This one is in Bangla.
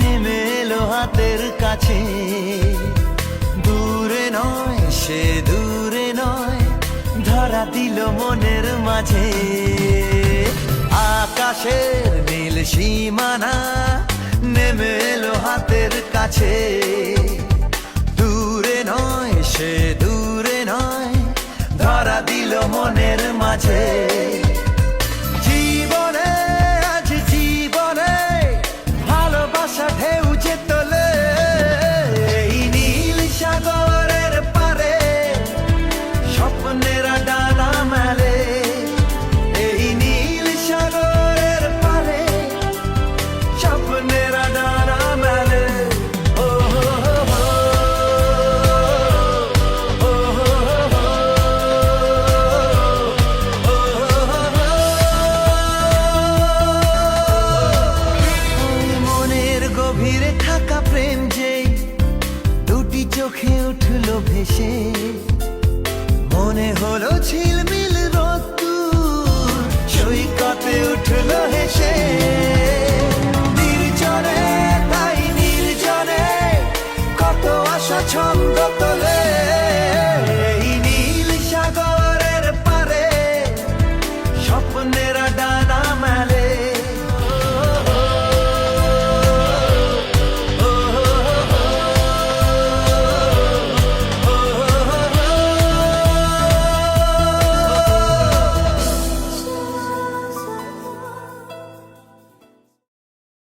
নেমে এলো হাতের কাছে। দূরে নয় সে দূরে নয়, ধরা দিল মনের মাঝে। আকাশের নীল সীমানা নেমে এলো হাতের কাছে। দূরে নয় সে দূরে নয়, ধরা দিল মনের মাঝে। জীবনে আজ জীবনে ভালোবাসা ঢেউ যে তোলে, এই নীল সাগরের পারে স্বপ্নেরা ডানা মেলে। এই নীল সাগরের পারে স্বপ্নেরা ডানা মেলে। ও হো হো হো, ও হো হো হো, ও হো হো। ওই মনের গভীরে থাকা প্রেম যে দুটি চোখে উঠলো ভেসে, মনে হলো ঝিলমিল রোদ্দুর সৈকতে উঠলো হেসে।